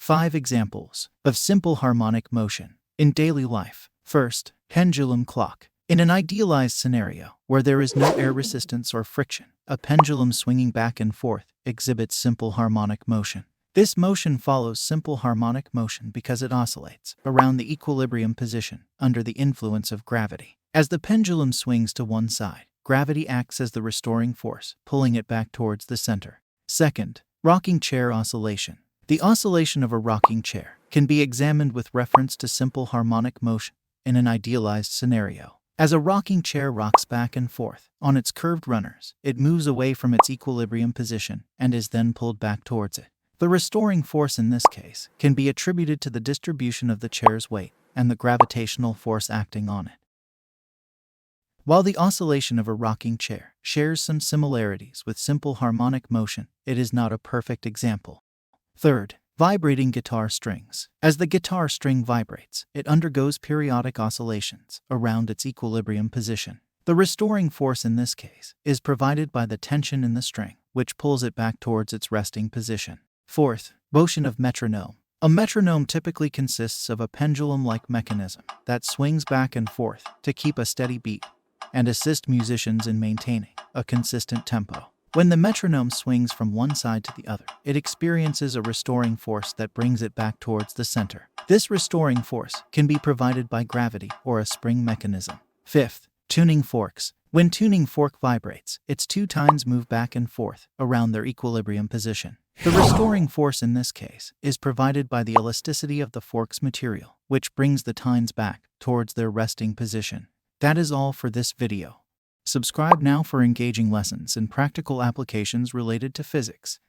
5 examples of simple harmonic motion in daily life. First, pendulum clock. In an idealized scenario where there is no air resistance or friction, a pendulum swinging back and forth exhibits simple harmonic motion. This motion follows simple harmonic motion because it oscillates around the equilibrium position under the influence of gravity. As the pendulum swings to one side, gravity acts as the restoring force, pulling it back towards the center. Second, rocking chair oscillation. The oscillation of a rocking chair can be examined with reference to simple harmonic motion in an idealized scenario. As a rocking chair rocks back and forth on its curved runners, it moves away from its equilibrium position and is then pulled back towards it. The restoring force in this case can be attributed to the distribution of the chair's weight and the gravitational force acting on it. While the oscillation of a rocking chair shares some similarities with simple harmonic motion, it is not a perfect example. Third, vibrating guitar strings. As the guitar string vibrates, it undergoes periodic oscillations around its equilibrium position. The restoring force in this case is provided by the tension in the string, which pulls it back towards its resting position. Fourth, motion of metronome. A metronome typically consists of a pendulum-like mechanism that swings back and forth to keep a steady beat and assist musicians in maintaining a consistent tempo. When the metronome swings from one side to the other, it experiences a restoring force that brings it back towards the center. This restoring force can be provided by gravity or a spring mechanism. Fifth, tuning forks. When tuning fork vibrates, its two tines move back and forth around their equilibrium position. The restoring force in this case is provided by the elasticity of the fork's material, which brings the tines back towards their resting position. That is all for this video. Subscribe now for engaging lessons and practical applications related to physics.